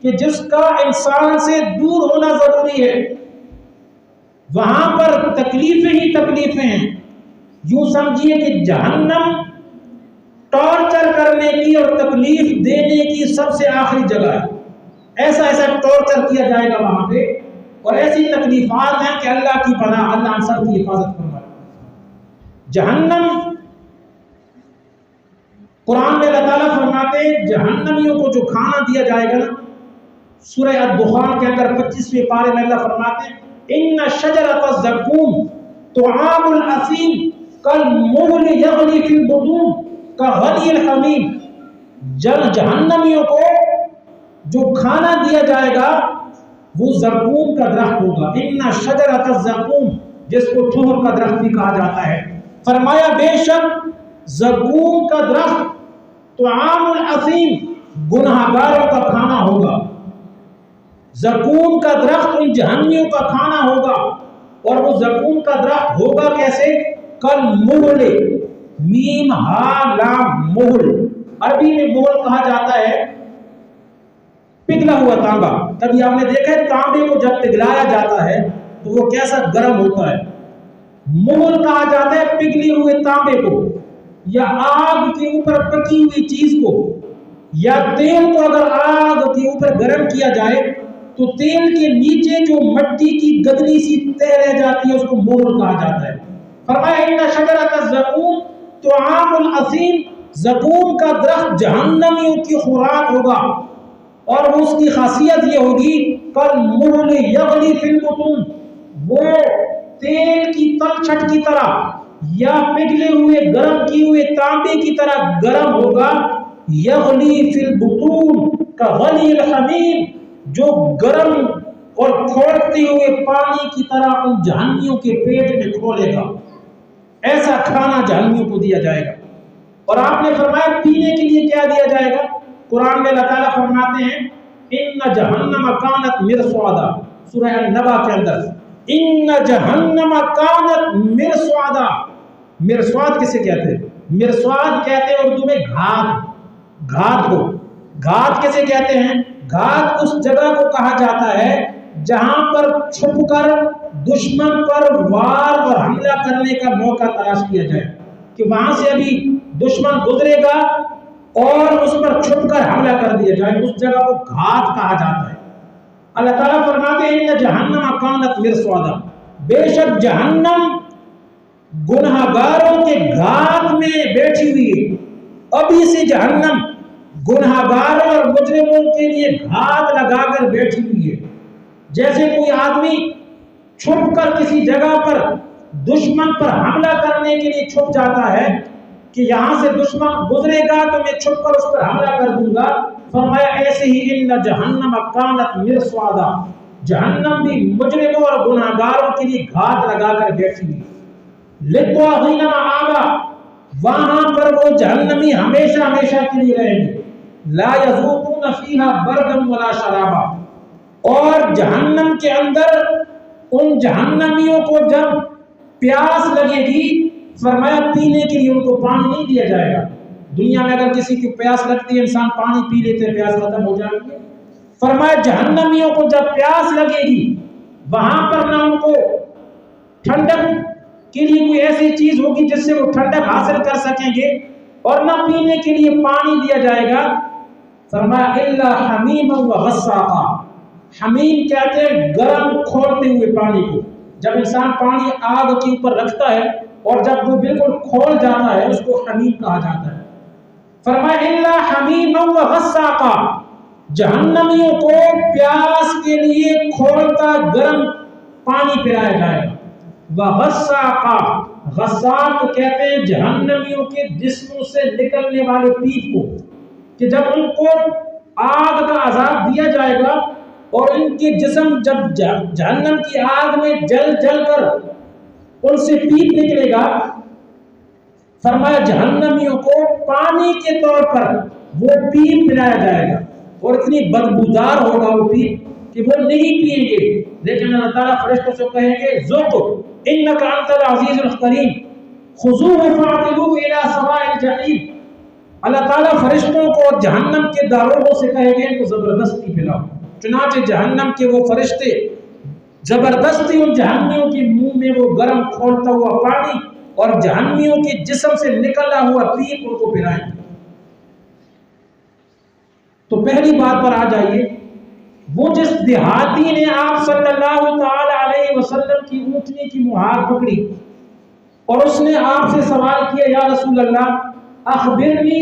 کہ جس کا انسان سے دور ہونا ضروری ہے۔ وہاں پر تکلیفیں ہی تکلیفیں ہیں۔ یوں سمجھیے کہ جہنم ٹارچر کرنے کی اور تکلیف دینے کی سب سے آخری جگہ ہے۔ ایسا ٹارچر کیا جائے گا وہاں پہ، اور ایسی تکلیفات ہیں کہ اللہ کی پناہ، اللہ ہم سب کی حفاظت فرمائے۔ جہنم قرآن میں اللہ تعالیٰ فرماتے ہیں جہنمیوں کو جو کھانا دیا جائے گا نا، سورہ الدخان کے اندر 25ویں پارے میں اللہ فرماتے ہیں ان شجرۃ الزقوم طعام الاثیم کالمہل یغلی فی البطون کغلی الحمیم، جہنمیوں کو جو کھانا دیا جائے گا وہ زقوم کا درخت ہوگا، ان شجرۃ الزقوم جس کو چھوہر کا درخت بھی کہا جاتا ہے۔ فرمایا بے شک زقوم کا درخت طعام الاثیم گنہگاروں کا کھانا ہوگا، زقوم کا درخت ان جہنمیوں کا کھانا ہوگا، اور وہ زقوم کا درخت ہوگا کیسے؟ کل مہل، میم ہا لام مہل، عربی میں مہل کہا جاتا ہے پگھلا ہوا تانبا۔ کبھی آپ نے دیکھا ہے تانبے کو جب پگھلایا جاتا ہے تو وہ کیسا گرم ہوتا ہے؟ مہل کہا جاتا ہے پگھلے ہوئے تانبے کو، یا آگ کے اوپر پکی ہوئی چیز کو، یا تیل کو اگر آگ کے اوپر گرم کیا جائے تو تیل کے نیچے جو مٹی کی گدلی سی تہ رہ جاتی ہے اس کو مہل کہا جاتا ہے۔ فرمایا ان شجرۃ الزقوم طعام الاثیم، زقوم کا درخت جہنمیوں کی خوراک ہوگا، اور اس کی خاصیت یہ ہوگی کالمہل یغلی فی البطون، وہ تیل کی تلچھٹ کی طرح یا پگھلے ہوئے گرم کیے ہوئے تانبے کی طرح گرم ہوگا، یغلی فی البطون کغلی الحمیم، جو گرم اور کھولتے ہوئے پانی کی طرح ان جہنمیوں کے پیٹ میں کھولے گا۔ ایسا کھانا جہنمیوں کو دیا جائے گا۔ اور آپ نے فرمایا پینے کے لیے کیا دیا جائے گا؟ قرآن میں اللہ تعالیٰ فرماتے ہیں ان جہنم کانت مرصادا، سورہ النبا کے اندر ان جہنم کانت مرصادا۔ مرصاد کسے کہتے ہیں؟ مرصاد کہتے ہیں اردو میں گھات، گھات کو۔ گھات کسے کہتے ہیں؟ گھات اس جگہ کو کہا جاتا ہے جہاں پر چھپ کر دشمن پر وار اور حملہ کرنے کا موقع تلاش کیا جائے، کہ وہاں سے ابھی دشمن گزرے گا اور اس پر چھپ کر حملہ کر دیا جائے، اس جگہ کو گھات کہا جاتا ہے۔ اللہ تعالیٰ فرماتے ہیں ان جہنم کانت مرصادا، بے شک جہنم گنہگاروں کے گھات میں بیٹھی ہوئی ہے۔ ابھی سے جہنم گنہگاروں اور مجرموں کے لیے گھات لگا کر بیٹھی ہوئی ہے۔ جیسے کوئی آدمی چھپ کر کسی جگہ پر دشمن پر حملہ کرنے کے لیے چھپ جاتا ہے کہ یہاں سے دشمن گزرے گا تو میں چھپ کر اس پر حملہ کر دوں گا، فرمایا ایسے ہی ان جہنم کانت مرصادا، جہنم بھی مجرموں اور گنہگاروں کے لیے گھات لگا کر بیٹھی ہوئی۔ للطاغین مآبا، وہاں پر وہ جہنمی ہمیشہ ہمیشہ کے لیے رہیں گے۔ لا یذوقون فیہا بردا ولا شرابا، اور جہنم کے اندر ان جہنمیوں کو جب پیاس لگے گی، فرمایا پینے کے لیے ان کو پانی نہیں دیا جائے گا۔ دنیا میں اگر کسی کی پیاس لگتی ہے انسان پانی پی لیتے ہیں، پیاس ختم ہو جائے گی۔ فرمایا جہنمیوں کو جب پیاس لگے گی وہاں پر نہ ان کو ٹھنڈک کے لیے کوئی ایسی چیز ہوگی جس سے وہ ٹھنڈک حاصل کر سکیں گے، اور نہ پینے کے لیے پانی دیا جائے گا۔ فرمایا الا حمیما وغساقا، حمیم کہتے ہیں گرم کھولتے ہوئے پانی کو۔ جب انسان پانی آگ کے اوپر رکھتا ہے اور جب وہ بالکل کھول جاتا ہے اس کو حمیم کہا جاتا ہے۔ فرمایا الا حمیما وغساقا، جہنمیوں کو پیاس کے لیے کھولتا گرم پانی پلایا جائے گا۔ وغساقا، غساق کہتے ہیں جہنمیوں کے جسموں سے نکلنے والے پیپ کو، کہ جب ان کو آگ کا عذاب دیا جائے گا اور ان کے جسم جب جہنم کی آگ میں جل جل کر ان سے پیپ نکلے گا، فرمایا جہنمیوں کو پانی کے طور پر وہ پیپ پلایا جائے گا، اور اتنی بدبودار ہوگا وہ پیپ کہ وہ نہیں پیئیں گے، لیکن اللہ تعالیٰ فرشتوں سے کہیں گے ذوق انک انت العزیز الکریم خذوہ فاعتلوہ الی سواء الجحیم۔ اللہ تعالیٰ فرشتوں کو جہنم کے داروغوں سے کہیں گے ان کو زبردستی پلاؤ۔ چنانچہ جہنم کے وہ فرشتے زبردستی ان جہنمیوں کے منہ میں وہ گرم کھولتا ہوا پانی اور جہنمیوں کے جسم سے نکلا ہوا پیپ ان کو پلائیں گے۔ تو پہلی بات پر آ جائیے، وہ جس دیہاتی نے آپ صلی اللہ تعالی علیہ وسلم کی اونٹنی کی مہار پکڑی اور اس نے آپ سے سوال کیا یا رسول اللہ اخبرنی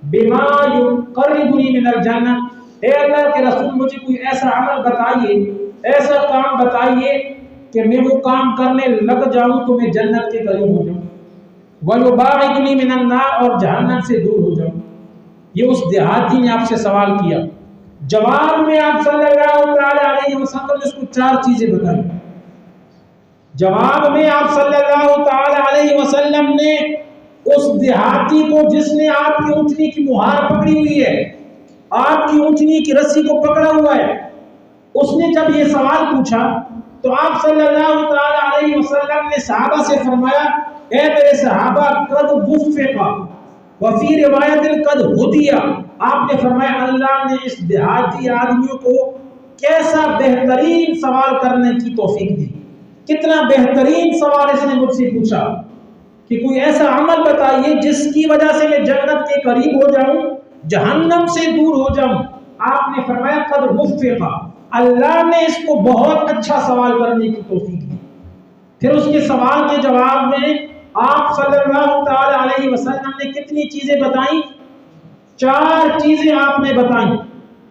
بما یقربنی من الجنہ، اے اللہ کے رسول مجھے کوئی ایسا عمل بتائیے، ایسا کام بتائیے کہ میں وہ کام کرنے لگ جاؤں تو میں جنت کے قریب ہو جاؤں، وَيُبَاعِدُنِي مِنَ النَّارِ، اور جہنم سے دور ہو جاؤں۔ یہ اس دیہاتی نے آپ سے سوال کیا، جواب میں آپ صلی اللہ تعالی علیہ وسلم نے اس کو 4 چیزیں بتائیں۔ جواب میں آپ صلی اللہ تعالی علیہ وسلم نے اس دیہاتی کو، جس نے آپ کی اونٹنی کی مہار پکڑی ہوئی ہے، آپ کی اونٹنی کی رسی کو پکڑا ہوا ہے، اس نے جب یہ سوال پوچھا تو آپ صلی اللہ تعالی علیہ وسلم نے صحابہ سے فرمایا، اے میرے صحابہ، قد وفقا وفی روایت قد ہدیہ، آپ نے فرمایا اللہ نے اس دیہاتی آدمیوں کو کیسا بہترین سوال کرنے کی توفیق دی، کتنا بہترین سوال اس نے مجھ سے پوچھا کہ کوئی ایسا عمل بتائیے جس کی وجہ سے میں جنت کے قریب ہو جاؤں، جہنم سے دور ہو جاؤں۔ آپ نے فرمایا قد وفقا، اللہ نے اس کو بہت اچھا سوال کرنے کی توفیق دی۔ پھر اس کے سوال کے جواب میں آپ صلی اللہ تعالی علیہ وسلم نے کتنی چیزیں بتائیں؟ 4 چیزیں آپ نے بتائیں،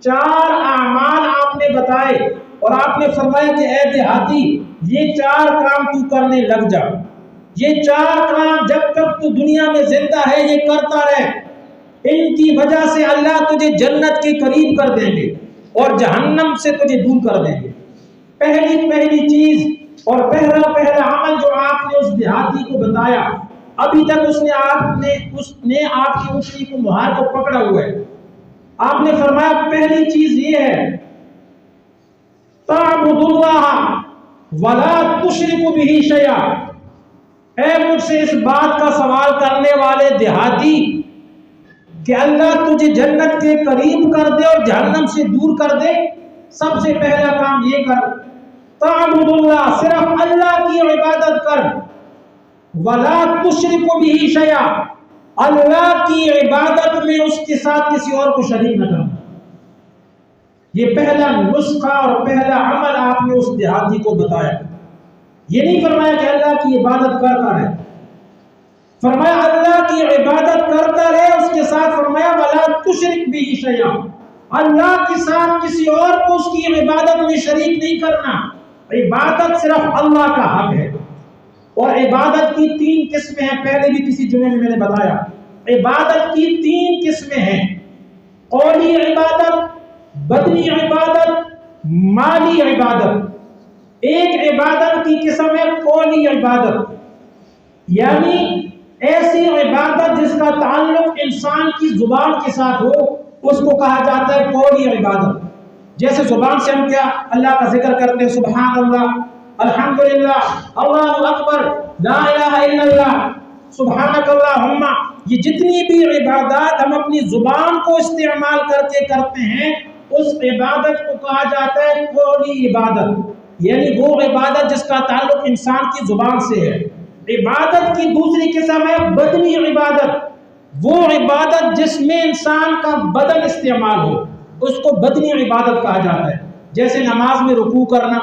4 اعمال آپ نے بتائے، اور آپ نے فرمایا کہ اے دیہاتی، یہ 4 کام تو کرنے لگ جا، یہ 4 کام جب تک تو دنیا میں زندہ ہے یہ کرتا رہے، ان کی وجہ سے اللہ تجھے جنت کے قریب کر دیں گے اور جہنم سے تجھے دور کر دیں گے۔ پہلی چیز اور پہلا عمل جو آپ نے اس دیہاتی کو بتایا، ابھی تک اس نے آپ کی اونٹنی کو مہار کو پکڑا ہوا ہے، آپ نے فرمایا پہلی چیز یہ ہے، تعبد اللہ ولا تشرک بہ شیئا۔ اے مجھ سے اس بات کا سوال کرنے والے دیہاتی کہ اللہ تجھے جنت کے قریب کر دے اور جہنم سے دور کر دے، سب سے پہلا کام یہ کر، تعبد اللہ، صرف اللہ کی عبادت کر، ولا تشرک بہ شیئا، اللہ کی عبادت میں اس کے ساتھ کسی اور کو شریک نہ کرنا۔ یہ پہلا نسخہ اور پہلا عمل آپ نے اس دیہاتی کو بتایا۔ یہ نہیں فرمایا کہ اللہ کی عبادت کرتا رہے، فرمایا اللہ کی عبادت کرتا رہے، اس کے ساتھ فرمایا ولا تشرک بہ شیئا، اللہ کے ساتھ کسی اور کو اس کی عبادت میں شریک نہیں کرنا۔ عبادت صرف اللہ کا حق ہے، اور عبادت کی 3 قسمیں ہیں، پہلے بھی کسی جمعے میں نے بتایا، عبادت کی 3 قسمیں ہیں، قولی عبادت، بدنی عبادت، مالی عبادت۔ ایک عبادت کی قسم ہے قولی عبادت، یعنی ایسی عبادت جس کا تعلق انسان کی زبان کے ساتھ ہو، اس کو کہا جاتا ہے قولی عبادت۔ جیسے زبان سے ہم کیا اللہ کا ذکر کرتے ہیں، سبحان اللہ، الحمدللہ، اللہ اکبر، لا الہ الا اللہ، سبحانک اللہم، یہ جتنی بھی عبادات ہم اپنی زبان کو استعمال کر کے کرتے ہیں، اس عبادت کو کہا جاتا ہے قولی عبادت، یعنی وہ عبادت جس کا تعلق انسان کی زبان سے ہے۔ عبادت کی دوسری قسم ہے بدنی عبادت، وہ عبادت جس میں انسان کا بدن استعمال ہو، اس کو بدنی عبادت کہا جاتا ہے۔ جیسے نماز میں رکوع کرنا،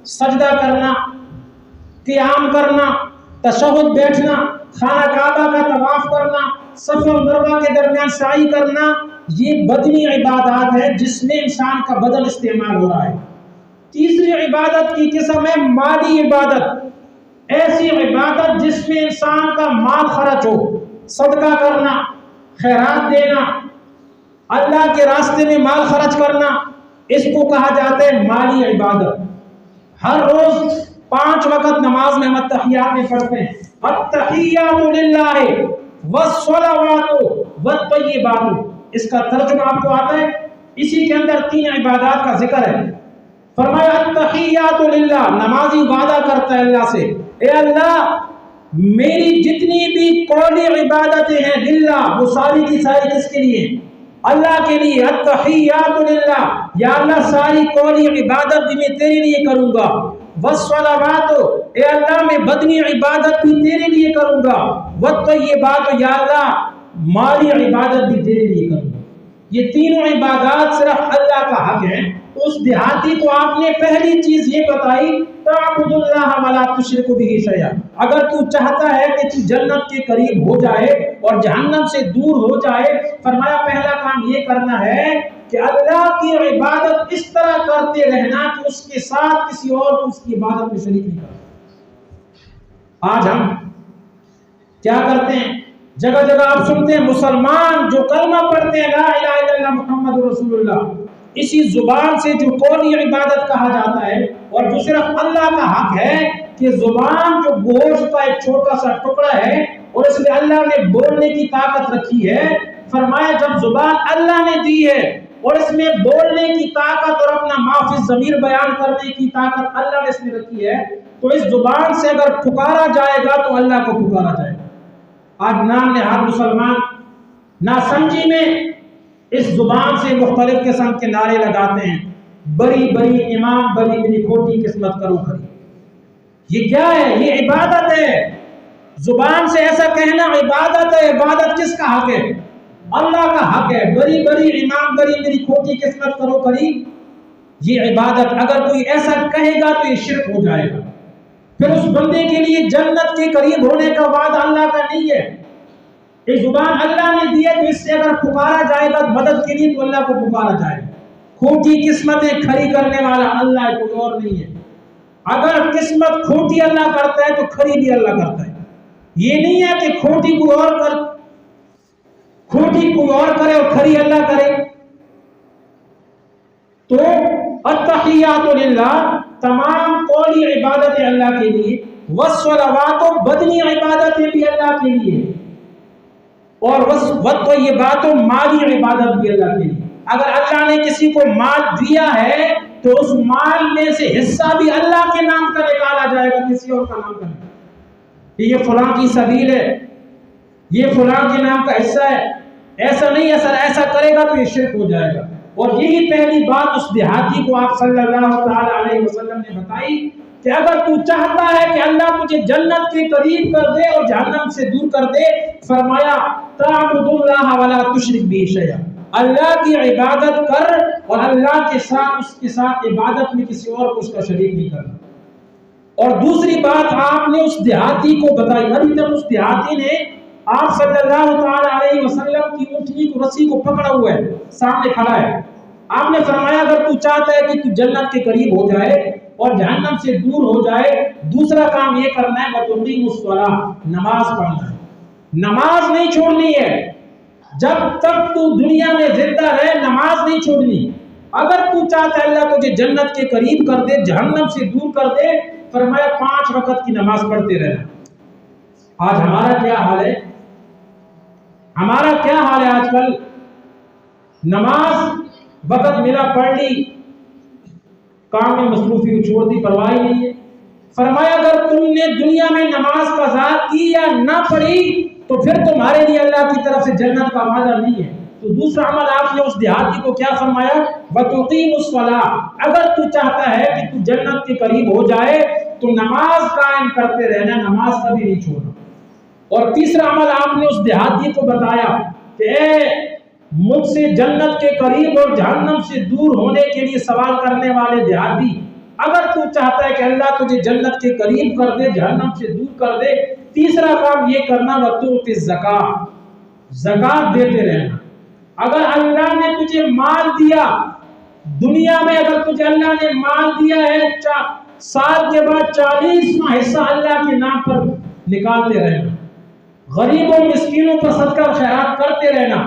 سجدہ کرنا، قیام کرنا، تشہد بیٹھنا، خانہ کعبہ کا طواف کرنا، صفا و مروہ کے درمیان سعی کرنا، یہ بدنی عبادات ہے جس میں انسان کا بدن استعمال ہو رہا ہے۔ تیسری عبادت کی قسم ہے مالی عبادت، ایسی عبادت جس میں انسان کا مال خرچ ہو، صدقہ کرنا، خیرات دینا، اللہ کے راستے میں مال خرچ کرنا، اس کو کہا جاتا ہے مالی عبادت۔ ہر روز 5 وقت نماز میں ہم التحیات میں پڑھتے ہیں، التحیات للہ والصلوات والطیبات، اس کا ترجمہ آپ کو آتا ہے، اسی کے اندر 3 عبادات کا ذکر ہے۔ فرمایا التحیات للہ، نمازی وعدہ کرتا ہے اللہ سے، اے اللہ میری جتنی بھی قولی عبادتیں ہیں للہ، وہ ساری کی ساری کس کے لیے؟ اللہ کے لیے۔ التحیات للہ، یا اللہ ساری قولی عبادت بھی میں تیرے لیے کروں گا، والصلوات، اے اللہ میں بدنی عبادت بھی تیرے لیے کروں گا، والطیبات، یا اللہ مالی عبادت بھی تیرے لیے کروں گا۔ یہ تینوں عبادات صرف اللہ کا حق ہے۔ اس دیہاتی کو آپ نے پہلی چیز یہ بتائی تعبد اللہ ولا تشرک به شیئا، اگر تو چاہتا ہے کہ تو جنت کے قریب ہو جائے اور جہنم سے دور ہو جائے، فرمایا پہلا کام یہ کرنا ہے کہ اللہ کی عبادت اس طرح کرتے رہنا کہ اس کے ساتھ کسی اور کو اس کی عبادت میں شریک نہیں کرنا۔ آج ہم کیا کرتے ہیں؟ جگہ جگہ آپ سنتے ہیں مسلمان جو کلمہ پڑھتے ہیں لا الہ الا اللہ محمد رسول اللہ، اسی زبان سے جو قولی عبادت کہا جاتا ہے اور جو صرف اللہ کا حق ہے کہ زبان جو گوشت کا ایک چھوٹا سا ٹکڑا ہے اور اس میں اللہ نے بولنے کی طاقت رکھی ہے، فرمایا جب زبان اللہ نے دی ہے اور اس میں بولنے کی طاقت اور اپنا معافی ضمیر بیان کرنے کی طاقت اللہ نے اس میں رکھی ہے، تو اس زبان سے اگر پکارا جائے گا تو اللہ کو پکارا جائے گا۔ آج نام نہاد مسلمان ناسمجھی میں اس زبان سے مختلف قسم کے نعرے لگاتے ہیں، بری بری امام بری میری کھوٹی قسمت کرو کھری۔ یہ کیا ہے؟ یہ عبادت ہے۔ زبان سے ایسا کہنا عبادت ہے۔ عبادت کس کا حق ہے؟ اللہ کا حق ہے۔ بری بری امام بری میری کھوٹی قسمت کرو کھری، یہ عبادت اگر کوئی ایسا کہے گا تو یہ شرک ہو جائے گا، پھر اس بندے کے لیے جنت کے قریب ہونے کا وعدہ اللہ کا نہیں ہے۔ یہ زبان اللہ نے دی ہے تو اس سے اگر پکارا جائے گا مدد کے لیے تو اللہ کو پکارا جائے گا۔ کھوٹی قسمتیں کھری کرنے والا اللہ ہے، کوئی اور نہیں ہے۔ اگر قسمت کھوٹی اللہ کرتا ہے تو کھری بھی اللہ کرتا ہے۔ یہ نہیں ہے کہ کھوٹی کوئی اور کرے اور کھری اللہ کرے۔ تو التحیات للہ، تمام قولی عبادت اللہ کے لیے، والصلوات بدنی عبادتیں بھی اللہ کے لیے، اور والطیبات مالی عبادت بھی اللہ کے لیے۔ اگر اللہ نے کسی کو مال دیا ہے تو اس مال میں سے حصہ بھی اللہ کے نام کا نکالا جائے گا، کسی اور کا نام کا نہیں کہ یہ فلاں کی سبیل ہے، یہ فلاں کے نام کا حصہ ہے، ایسا نہیں ہے سر، ایسا کرے گا تو یہ شرک ہو جائے گا۔ اور یہی پہلی بات اس دیہاتی کو آپ صلی اللہ تعالی علیہ وسلم نے بتائی کہ اگر تو چاہتا ہے کہ اللہ تجھے جنت کے قریب کر دے اور جہنم سے دور کر دے، فرمایا تعبد اللہ ولا تشرک به شیئا، اللہ کی عبادت کر اور اللہ کے ساتھ اس کے ساتھ عبادت میں کسی اور کو اس کا شریک نہیں کرنا۔ اور دوسری بات آپ نے اس دیہاتی کو بتائی، ابھی تک اس دیہاتی نے آپ صلی اللہ تعالی علیہ وسلم کی اونٹنی کو رسی کو پکڑا ہوا ہے، سامنے کھڑا ہے۔ آپ نے فرمایا اگر تو چاہتا ہے کہ تو جنت کے قریب ہو جائے اور جہنم سے دور ہو جائے، دوسرا کام یہ کرنا ہے وَتُقِيمُ الصَّلَاةَ، نماز پڑھنا ہے۔ نماز نہیں چھوڑنی ہے، جب تک تو دنیا میں زندہ رہے نماز نہیں چھوڑنی۔ اگر تو چاہتا ہے اللہ تجھے جنت کے قریب کر دے، جہنم سے دور کر دے، فرمایا 5 وقت کی نماز پڑھتے رہنا۔ آج ہمارا کیا حال ہے؟ ہمارا کیا حال ہے آج کل؟ نماز وقت ملا پڑھ لی، کام میں مصروفی چھوڑ دی، پرواہ نہیں ہے۔ فرمایا اگر تم نے دنیا میں نماز قضا کی یا نہ پڑھی تو پھر تمہارے لیے اللہ کی طرف سے جنت کا وعدہ نہیں ہے۔ تو دوسرا عمل آپ نے اس دیہاتی کو کیا فرمایا؟ وَتُقِيمُ الصَّلَاةَ، اگر تو چاہتا ہے کہ تو جنت کے قریب ہو جائے تو نماز قائم کرتے رہنا، نماز کبھی نہیں چھوڑنا۔ اور تیسرا عمل آپ نے اس دیہاتی کو بتایا کہ اے مجھ سے جنت کے قریب اور جہنم سے دور ہونے کے لیے سوال کرنے والے دیہاتی، اگر تو چاہتا ہے کہ اللہ تجھے جنت کے قریب کر دے، جہنم سے دور کر دے، تیسرا کام یہ کرنا وَتُؤْتِ الزَّكَاةَ، زکات دیتے رہنا۔ اگر اللہ نے تجھے مال دیا، دنیا میں اگر تجھے اللہ نے مال دیا ہے، سال کے بعد 40واں حصہ اللہ کے نام پر نکالتے رہنا، غریبوں مسکینوں پر صدقہ خیرات کرتے رہنا۔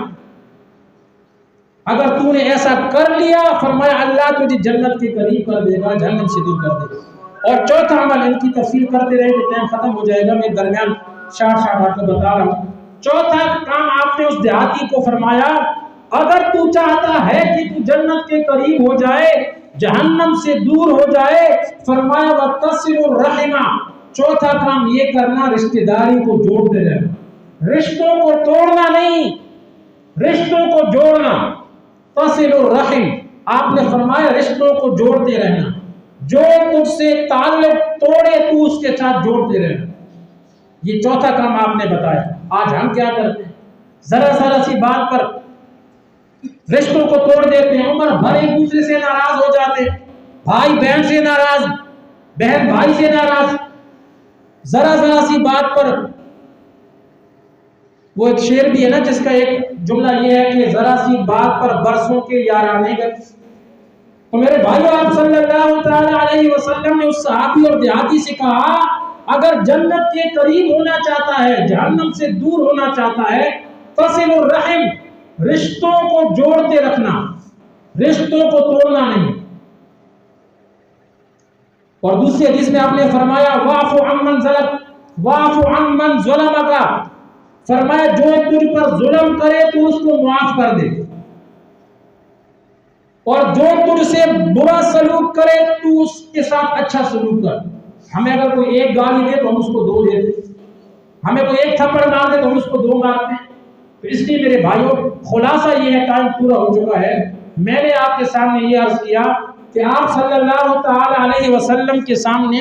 اگر تو نے ایسا کر لیا، فرمایا اللہ تجھے جنت کے قریب کر دے گا، جہنم سے دور کر دے گا۔ اور چوتھا عمل، ان کی تفصیل کرتے رہے تو ٹائم ختم ہو جائے گا، میں درمیان شارٹ آپ کو بتا رہا ہوں۔ چوتھا کام آپ نے اس دیہاتی کو فرمایا اگر تو چاہتا ہے کہ تو جنت کے قریب ہو جائے، جہنم سے دور ہو جائے، فرمایا وَتَصِلُ الرَّحِمَ، چوتھا کام یہ کرنا رشتہ داری کو جوڑتے رہنا، رشتوں کو توڑنا نہیں، رشتوں کو جوڑنا۔ تصل الرحم، آپ نے فرمایا رشتوں کو جوڑتے رہنا، جو تجھ سے تعلق توڑے تو اس کے ساتھ جوڑتے رہنا۔ یہ چوتھا کام آپ نے بتایا۔ آج ہم کیا کرتے ہیں؟ ذرا سی بات پر رشتوں کو توڑ دیتے ہیں، عمر بھر ایک دوسرے سے ناراض ہو جاتے ہیں، بھائی بہن سے ناراض، بہن بھائی سے ناراض، ذرا ذرا سی بات پر، وہ ایک شعر بھی ہے نا جس کا ایک جملہ یہ ہے کہ ذرا سی بات پر برسوں کے یارانے گئے۔ تو میرے بھائیو، آپ صلی اللہ تعالی علیہ وسلم نے اس صحابی اور دیہاتی سے کہا اگر جنت کے قریب ہونا چاہتا ہے، جہنم سے دور ہونا چاہتا ہے، فصل الرحم، رشتوں کو جوڑتے رکھنا، رشتوں کو توڑنا نہیں۔ اور دوسری حدیث میں آپ نے فرمایا واعف عمن ظلم، واعف عمن ظلمک، فرمایا جو تجھ پر ظلم کرے تو اس کو معاف کر دے، اور جو تجھ سے برا سلوک کرے تو اس کے ساتھ اچھا سلوک کر۔ ہمیں اگر کوئی ایک گالی دے تو ہم اس کو دو دیتے، ہمیں کوئی ایک تھپڑ مار دے تو ہم اس کو دو مارتے ہیں۔ تو اس لیے میرے بھائیوں، خلاصہ یہ ہے، ٹائم پورا ہو چکا ہے، میں نے آپ کے سامنے یہ عرض کیا کہ آپ صلی اللہ تعالی علیہ وسلم کے سامنے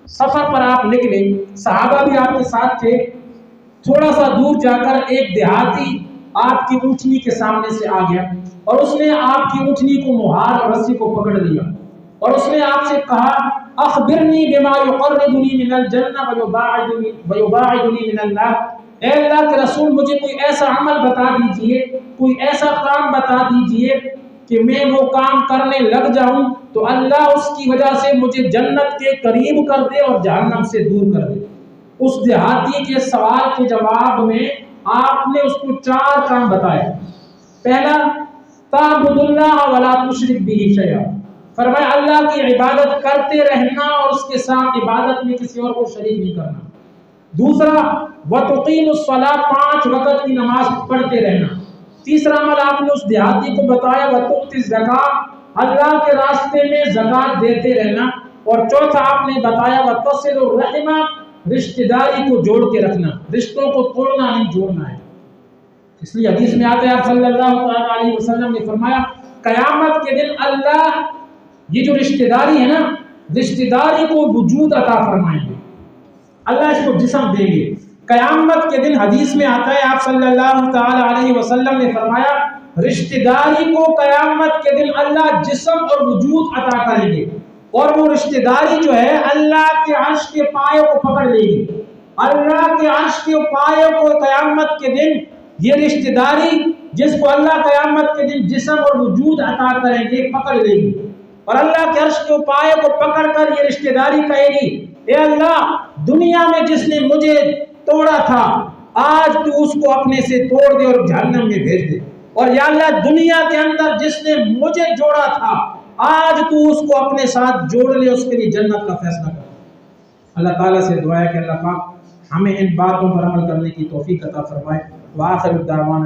سفر پر آپ نکلے، صحابہ بھی آپ کے ساتھ تھے، تھوڑا سا دور جا کر ایک دیہاتی آپ کی اونٹنی کے سامنے سے آ گیا اور اس نے آپ کی اونٹنی کو مہار اور رسی کو پکڑ لیا اور اس نے آپ سے کہا اخبرنی بما یقربنی من الجنہ ویباعدنی من النار، اے اللہ کے رسول مجھے کوئی ایسا عمل بتا دیجئے، کوئی ایسا کام بتا دیجئے کہ میں وہ کام کرنے لگ جاؤں تو اللہ اس کی وجہ سے مجھے جنت کے قریب کر دے اور جہنم سے دور کر دے۔ اس دیہاتی کے سوال کے جواب میں آپ نے اس کو 4 کام بتائے۔ پہلا، تعبد اللہ ولا تشرک بہ شیئا، فرمایا اللہ کی عبادت کرتے رہنا اور اس کے ساتھ عبادت میں کسی اور کو شریک نہیں کرنا۔ دوسرا، وتقیم الصلاۃ، 5 وقت کی نماز پڑھتے رہنا۔ تیسرا عمل آپ نے اس دیہاتی کو بتایا وتؤتی الزکاۃ، اللہ کے راستے میں زکات دیتے رہنا۔ اور چوتھا آپ نے بتایا وتصل الرحم، رشتہ داری کو جوڑ کے رکھنا، رشتوں کو توڑنا نہیں، جوڑنا ہے۔ اس لیے حدیث میں آتا ہے آپ صلی اللہ علیہ وسلم نے فرمایا قیامت کے دن اللہ یہ جو رشتہ داری ہے نا، رشتہ داری کو وجود عطا فرمائیں گے، اللہ اس کو جسم دیں گے۔ قیامت کے دن حدیث میں آتا ہے آپ صلی اللہ تعالی علیہ وسلم نے فرمایا رشتہ داری کو قیامت کے دن اللہ جسم اور وجود عطا کریں گے، اور وہ رشتہ داری جو ہے اللہ کے عرش کے پایوں کو پکڑ لے گی۔ اللہ کے عرش کے پایوں کو قیامت کے دن یہ رشتہ داری جس کو اللہ قیامت کے دن جسم اور وجود عطا کریں گے پکڑ لے گی، اور اللہ کے عرش کے پایوں کو پکڑ کر یہ رشتہ داری کہے گی اے اللہ دنیا میں جس نے مجھے توڑا تھا آج تو اس کو اپنے سے توڑ دے اور جہنم میں بھیج دے، اور یا اللہ دنیا کے اندر جس نے مجھے جوڑا تھا آج تو اس کو اپنے ساتھ جوڑ لے، اس کے لیے جنت کا فیصلہ کر۔ اللہ تعالیٰ سے دعا ہے کہ اللہ پاک ہمیں ان باتوں پر عمل کرنے کی توفیق عطا فرمائے۔ وآخر الدعوانا